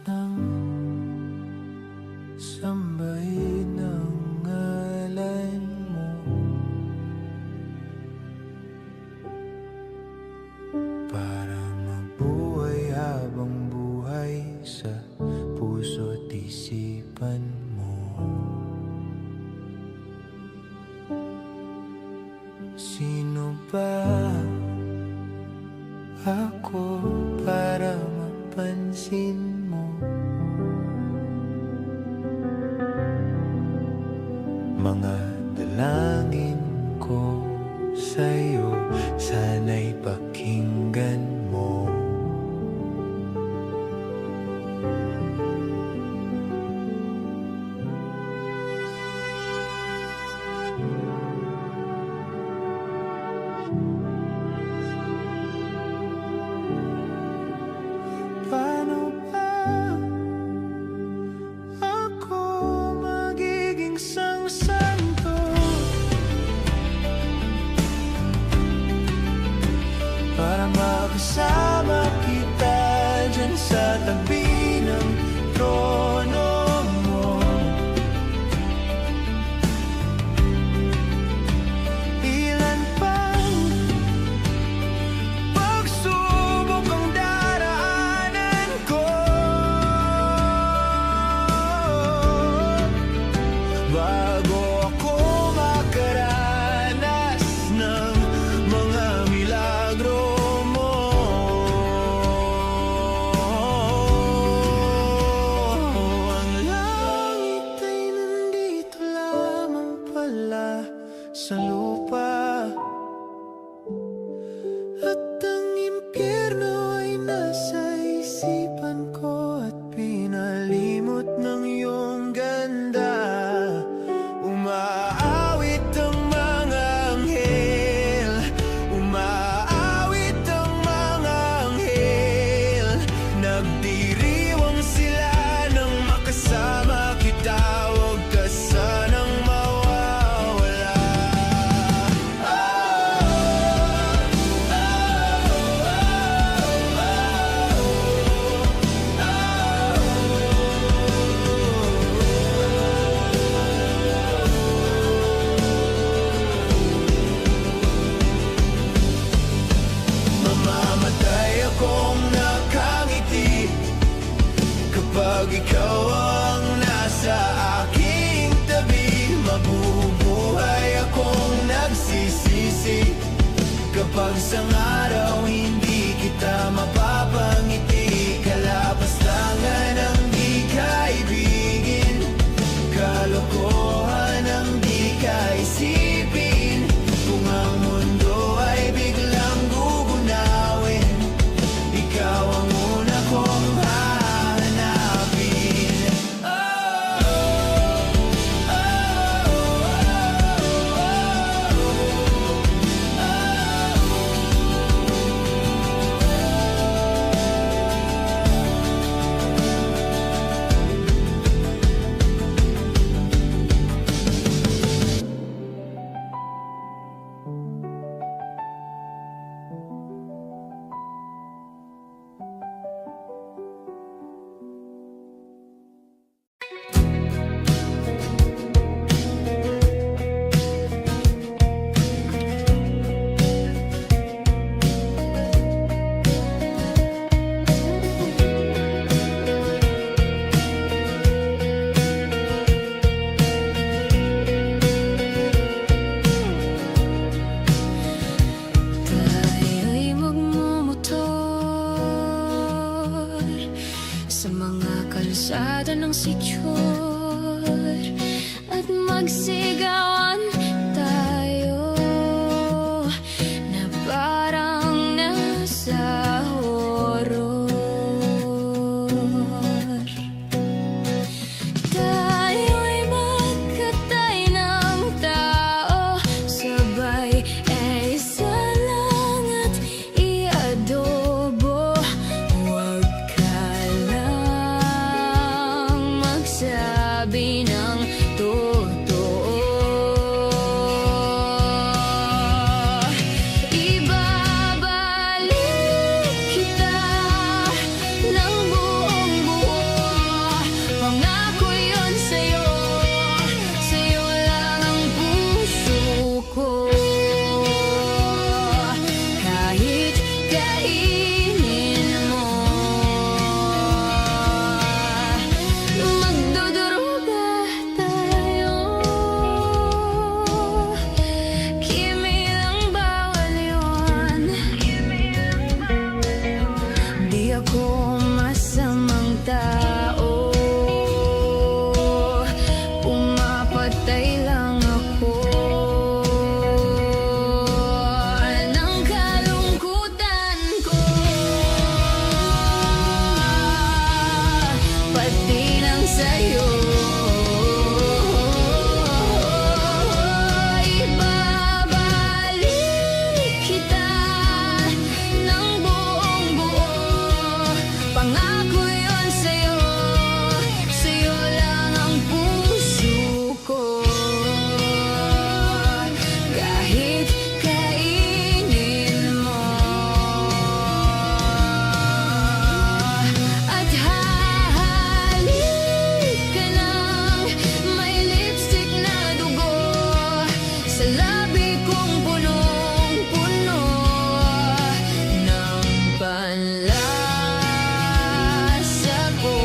ng sambay ng ngalan mo. Para mabuhay habang buhay sa puso't isipan mo. Sino ba ako para mapansin mo? Mga dalangin ko sa'yo, sana'y pakinggan mo. Paano ba ako magiging santo para makasama kita dyan sa tabi ng trono mo? Ilan pang pagsubok ang daraanan ko bago ako makaranas ng mga milagro mo. Ang langit ay nandito lamang pala sa lupa, at ang impyerno ay nasa isipan ko, at pinalimot ng iyong ganda. Umaawit ang mga anghel, umaawit ang mga anghel, nagdiriwang sila nang makasama kita. Huwag ka sanang mawawala. Mamamatay akong nakangiti kapag ikaw ang nasa aking tabi. Mabubuhay akong nagsisisi kapag sa araw hindi kita mapapangiti. Kalapastangan ang di kaibigin, kalokohan ang di kaisipin. Kung ang mundo ay biglang gugunawin, ikaw ang una kong hahanapin. Tayo'y magmumotor sa mga kalsada ng sityor, at magsigawan tayo na parang nasa horror. Tayo'y magkatay ng tao, sabay ay salang at iadobo. Huwag ka lang magsabi kainin mo. Magduduruga tayo, kimilang bawal yun. Di ako masamang tao, pumapatay lang ako ng kalungkutan ko, pati ng sayo. Ibabalik kita ng buong buo, pangako yun sa'yo, sa'yo lang ang puso ko. Kahit kainin mo at hahalik ka ng may lipstick na dugo sa labi kong punong-puno ng panlasa ko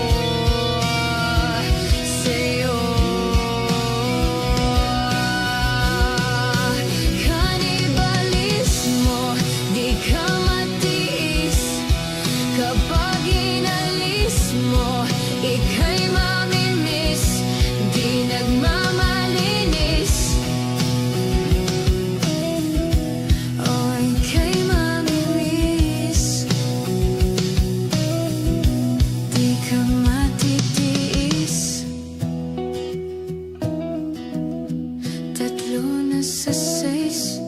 sa'yo. Kanibalismo, di ka matiis kapag inalis mo. Ika'y mamimiss, di nagmamalinis. Oh, ika'y mamimiss, di ka matitiis. Tatlo na sa 6,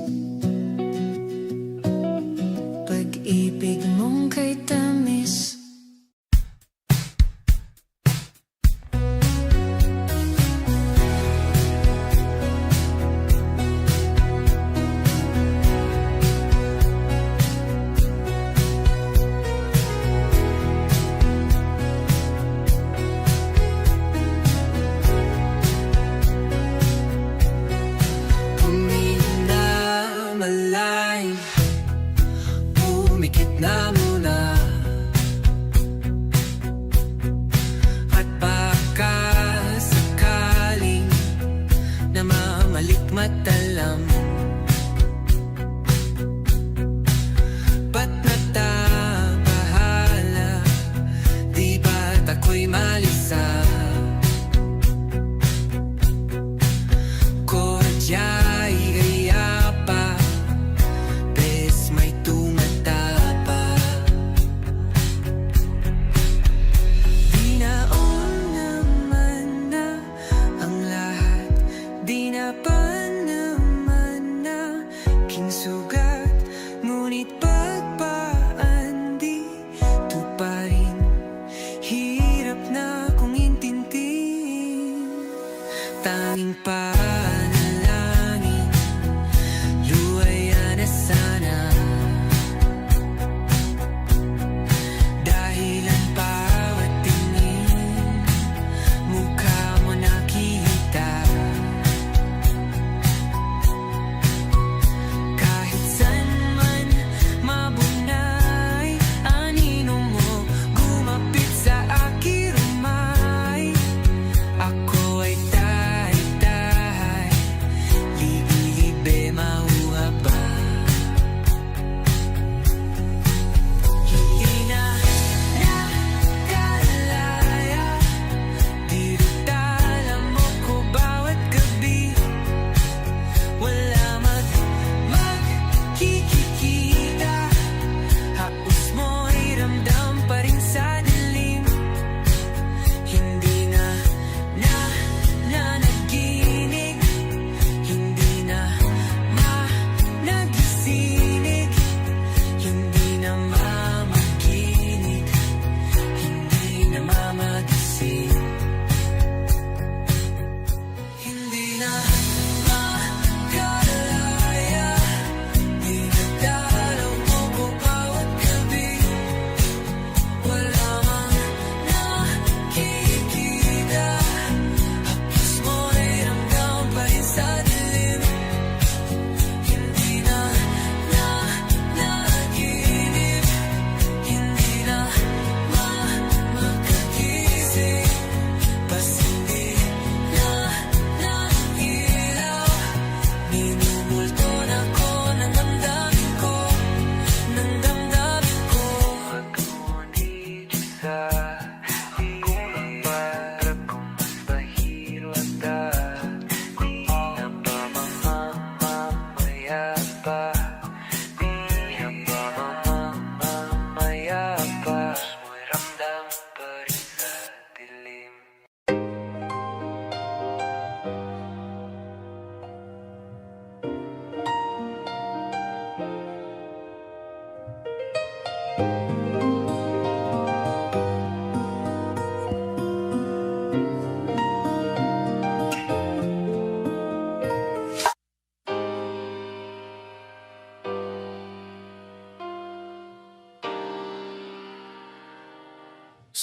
pag-ibig mong kay tamis. Malay, pumikit na muna, at baka sakaling namamalikmatalam. Ba't natabahala, di ba't ako'y malisa? Kodya'y pa, bes may tumatapa.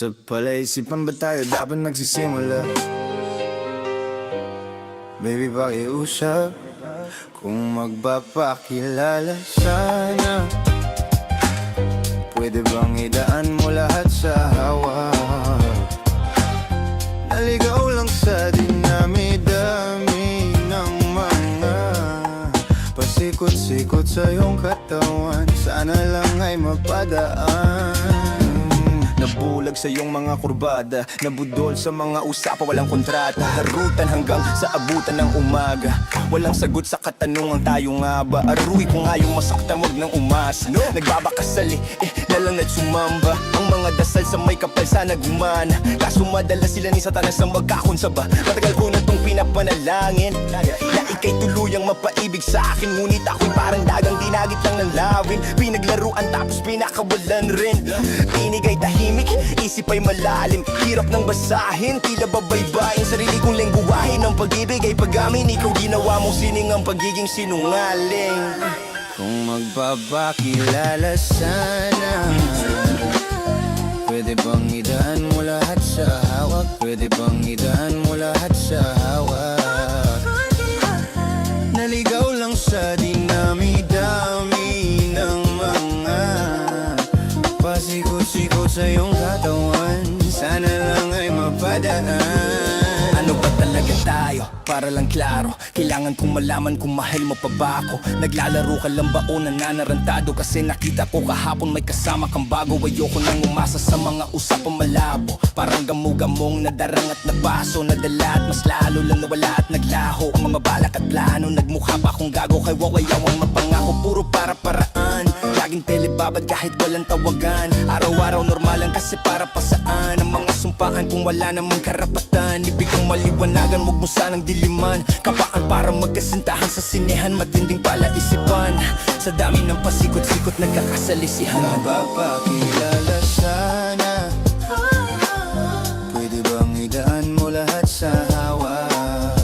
Sa palaisipan ba tayo dapat nagsisimula? Baby, pakiusap kung magpapakilala sana. Pwede bang idaan mo lahat sa hawak? Naligaw lang sa dinami-dami ng mga pasikot-sikot sa iyong katawan. Sana lang ay mapadaan. Nabulag sa iyong mga kurbada, nabudol sa mga usapan, walang kontrata. Harutan hanggang sa abutan ng umaga. Walang sagot sa katanungan, tayo nga ba? Aruhi ko nga yung masaktan, wag nang umasa. Nagbabakasali, nalang at sumamba. Ang mga dasal sa may kapal sana gumana. Kaso madala sila ni Satanas sa magkakonsaba. Matagal ko na tong pinapanalangin na ika'y tuluyang mapaibig sa akin. Ngunit ako'y parang dagang dinagit lang ng lawin. Pinaglaruan tapos pinakawalan rin. Tinig ay tahimik, isip ay malalim. Hirap nang basahin, tila babaybayin. Sarili kong lengguwahin ng pag-ibig ay pag-amin. Ikaw ginawa mong sining ang pagiging sinungaling. Kung magpapakilala sana, pwede bang idaan mo lahat sa hawak? Pwede bang idaan mo lahat sa hawak? Naligaw lang sa dinami-dami ng mga pasikot-sikot sa iyong katawan. Sana lang ay mapadaan. Ano ba talaga tayo? Para lang klaro, kailangan kong malaman kung mahal mo pa ba ako. Naglalaro ka lang ba o nananarantado? Kasi nakita ko kahapon may kasama kang bago. Ayoko nang umasa sa mga usapang malabo. Parang gamu-gamong nadarang at nabaso. Nadala at mas lalo lang nawala at naglaho. Ang mga balak at plano, nagmukha pa akong gago. Kay wawayawang mapangako, puro para-paraan. Laging telebabad kahit walang tawagan. Araw-araw normal lang kasi para pa saan. Ang mga sumpaan kung wala namang karapatan. Ibig kong maliwanagan, huwag mo sanang diliman. Kapaan para magkasintahan sa sinehan. Matinding palaisipan sa dami ng pasikot-sikot nagkakasalisihan. Napapakilala sana, pwede bang idaan mo lahat sa hawak?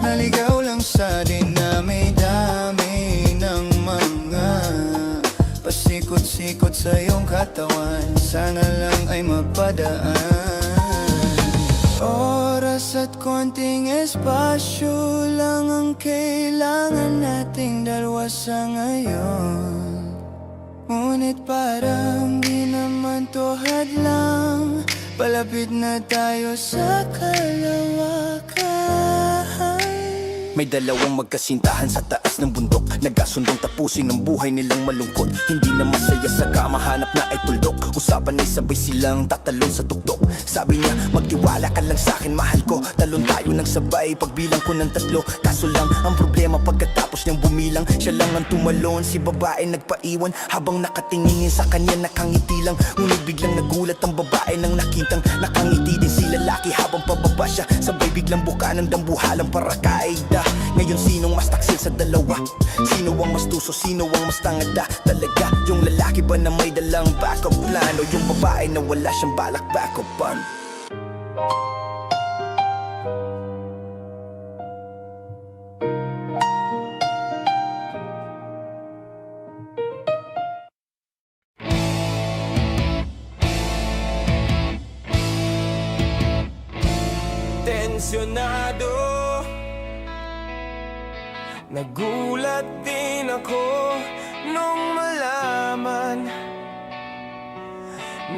Naligaw lang sa dinami-dami ng mga pasikot-sikot sa iyong katawan. Sana lang ay mapadaan. Oras at konting espasyo lang ang kailangan nating dalawa sa ngayon. Ngunit parang di naman to hadlang. Palapit na tayo sa kalawakan. May dalawang magkasintahan sa taas ng bundok. Nagkasundong tapusin ang buhay nilang malungkot. Hindi na masaya sa kamahanap na ay tuldok. Usapan ay sabay silang tatalon sa tuktok. Sabi niya, magtiwala ka lang sa'kin, mahal ko. Talon tayo ng sabay, pagbilang ko ng 3. Kaso lang, ang problema pagkatapos niyang bumilang, siya lang ang tumalon, si babae nagpaiwan. Habang nakatingin sa kanya nakangiti lang. Ngunit biglang nagulat ang babae nang nakitang nakangiti din si lalaki. Habang pababa siya, sabay biglang buka ng dambuhalang para kaida. Ngayon sinong mas taksil sa dalawa? Sino ang mas tuso, sino ang mas tangada? Talaga, yung lalaki ba na may dalang backup plan? O yung babae na wala siyang balak backupan? Tensyonado, nagulat din ako nung malaman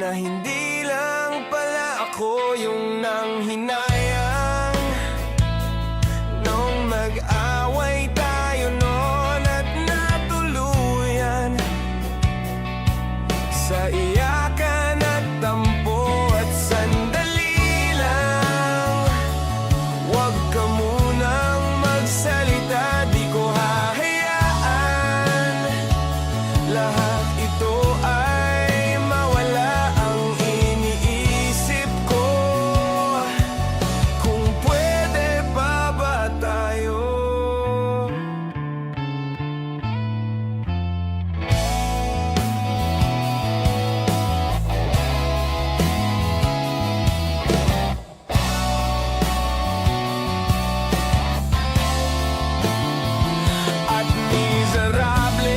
na hindi lang pala ako yung nanghinayang. Nung mag-away tayo noon at natuluyan sa iyakan at tampo at sandali lang. Huwag ka munang magsalita, di ko hahayaan. Lahat ito ay mawala ang iniisip ko. Kung pwede pa ba tayo? At miserable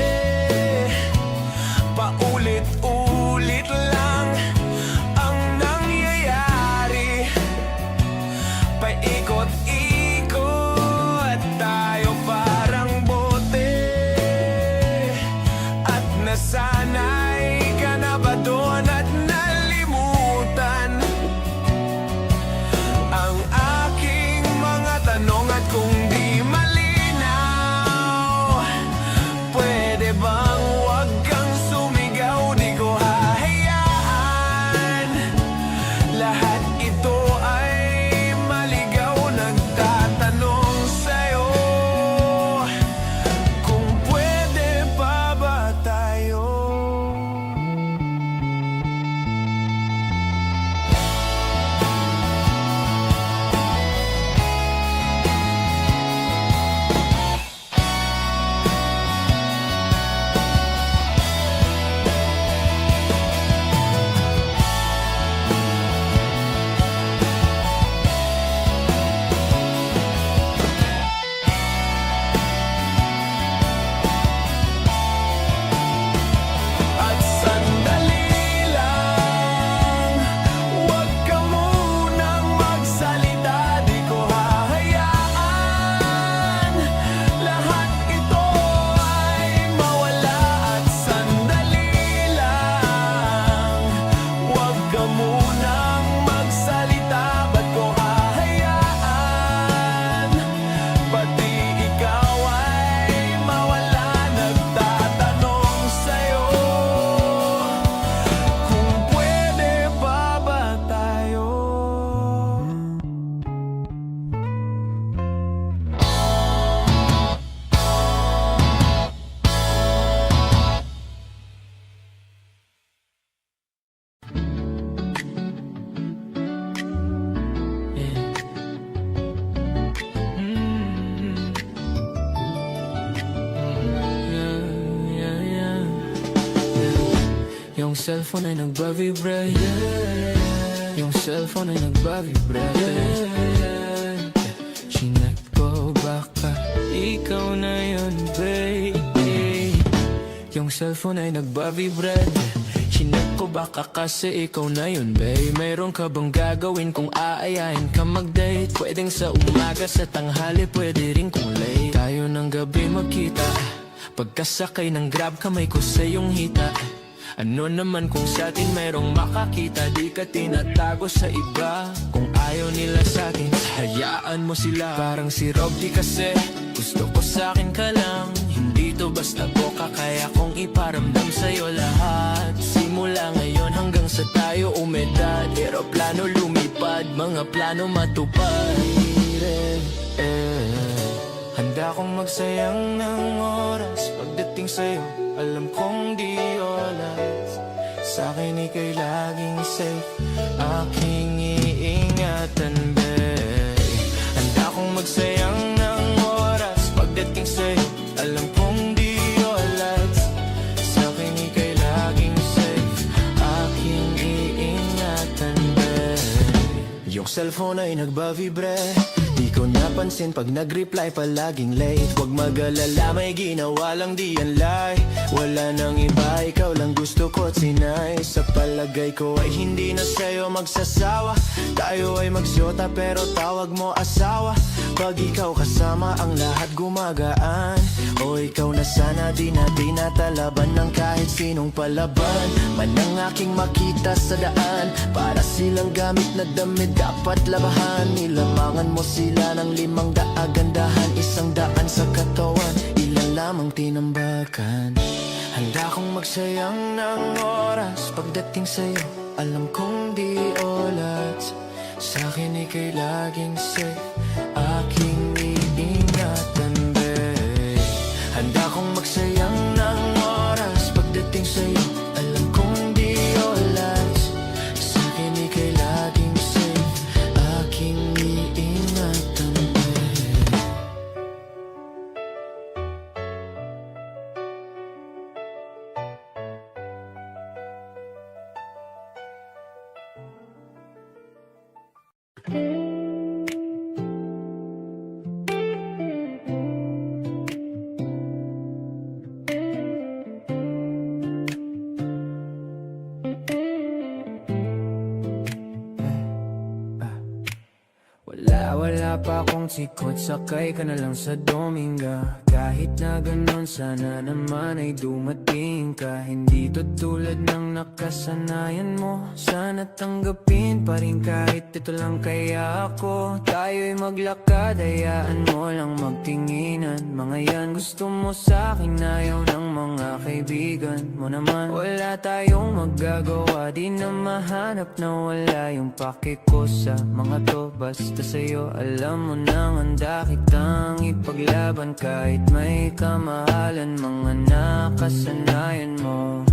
nasanay ka na ba doon at nalimutan ang aking mga tanong at kung di malinaw, pwede bang wag kang sumigaw? Di ko hahayaan lahat ito ay maligaw. Nagtatanong sa'yo kung pwede pa ba tayo. At sandali lang, huwag ka munang magsalita. Di ko hahayaan lahat ito ay mawala. At sandali lang, huwag ka munang magsalita. Ba't ko hahayaan pati ikaw ay mawala? Nagtatanong sa'yo kung pwede pa ba tayo. Yung cellphone ay nagbavibrate. Yung cellphone ay nagbavibrate. Chinek ko baka ikaw na yun, baby. Yung cellphone ay nagbavibrate. Chinek ko baka kasi ikaw na yun, babe. Mayroon ka bang gagawin kung aayain ka mag-date? Pwedeng sa umaga, sa tanghali, pwede rin kung late. Tayo ng gabi magkita. Pagkasakay ng grab, kamay ko sa iyong hita. Ano naman kung sa atin mayroong makakita? Di ka tinatago sa iba. Kung ayaw nila sa akin, hayaan mo sila. Parang si Robby kasi gusto ko sa akin ka lang. Hindi to basta boka, kaya kong iparamdam sa'yo lahat. Simula ngayon hanggang sa tayo umedad. Eroplano lumipad, mga plano matupad. Handa kong magsayang ng oras pagdating sa'yo. Alam kong di oras. Sa'kin ika'y laging safe, aking iingatan, babe. Handa kong magsayang ng oras pagdating sa'yo. Alam kong di oras. Sa'kin ika'y laging safe, aking iingatan, babe. Yung cellphone ay nagbavibrate. Di ko napansin pag nag-reply palaging late. Huwag mag-alala, may ginawa lang di yan lie. Wala nang iba, ikaw lang gusto ko at sinay. Sa palagay ko ay hindi na sa'yo magsasawa. Tayo ay magsyota pero tawag mo asawa. Pag ikaw kasama ang lahat gumagaan. O ikaw na sana, di na tinatalaban ng kahit sinong palaban man ang aking makita sa daan. Para silang gamit na damit dapat labahan. Nilamangan mo sila ng 500 gandahan. 100 sa katawan, ilan lamang tinambakan. Handa kong magsayang ng oras pagdating sa'yo. Alam kong di oras. Sa'kin ika'y laging safe, aking iingatan, babe. Handa kong magsayang ng oras pagdating sa'yo. Alam kong di oras. Sa'kin ika'y laging safe, aking iingatan, babe. pa akong sikot, sakay ka na lang sa Dominga. Kahit na ganun, sana naman ay dumating ka. Hindi to tulad ng nakasanayan mo, sana tanggapin pa rin kahit ito lang kaya ako. Tayo'y maglakad, hayaan mo lang magtinginan. Mga yan gusto mo sa akin, ayaw ng mga kaibigan mo naman. Wala tayong magagawa, di na mahanap na wala yung pake ko sa mga to. Basta sa'yo, alam mo nang handa kitang ipaglaban. Kahit may kamahalan, mga nakasanayan mo.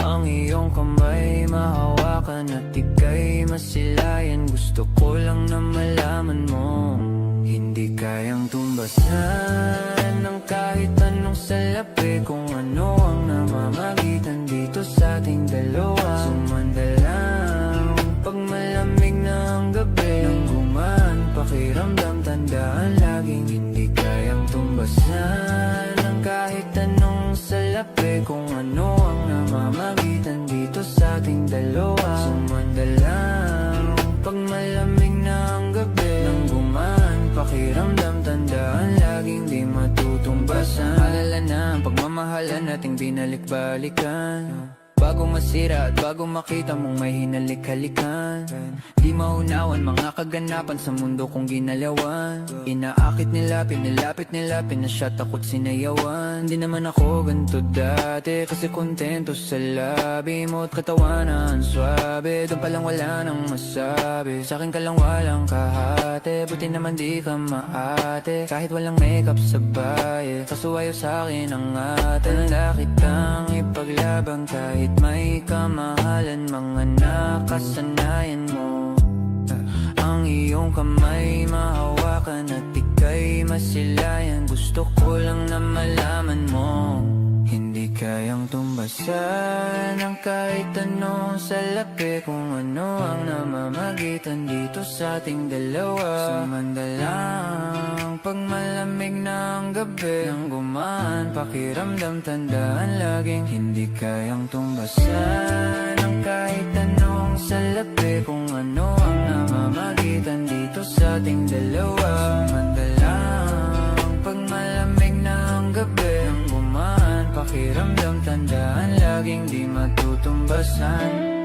Ang iyong kamay mahawakan at ika'y masilayan. Gusto ko lang na malaman mo, hindi kayang tumbasan ng kahit anong salapi. Kung ano ang namamagitan dito sa ating dalawa. Sumanda lang pag malamig na ang gabi. Nang gumaan pakiramdam, tandaan laging hindi kayang tumbasan ng kahit anong salapi. Kung ano ang namamagitan dito sa ating dalawa. Sumanda lang pag malamig na ang gabi. Nang gumaan pakiramdam, tandaan laging di matutumbasan. Alala na ang pagmamahalan nating binalik-balikan. Bago masira at bago makita mong may hinalik-halikan. Di maunawan mga kaganapan sa mundo kong ginalawan. Inaakit nila, pinilapit nila, pinasyat ako't sinayawan. Di naman ako ganito dati, kasi kontento sa labi mo at katawanan swabe. Doon palang wala nang masabi, sa'kin ka lang walang kahate. Buti naman di ka maate, kahit walang makeup sa baye. Kasuwayo sa'kin ang ate, handa kitang ipaglaban kahit may kamahalan. Mga nakasanayan mo, ang iyong kamay mahawakan at ika'y masilayan. Gusto ko lang na malaman mo, hindi kayang tumbasan ng kahit anong salapi. Kung ano ang namamagitan dito sa ating dalawa. Sumanda lang pag malamig na ang gabi. Nang gumaan pakiramdam, tandaan laging hindi kayang tumbasan ng kahit anong salapi. Kung ano ang namamagitan dito sa ating dalawa. Sumanda lang pag malamig na ang gabi. Nang gumaan pakiramdam, tandaan laging di matutumbasan.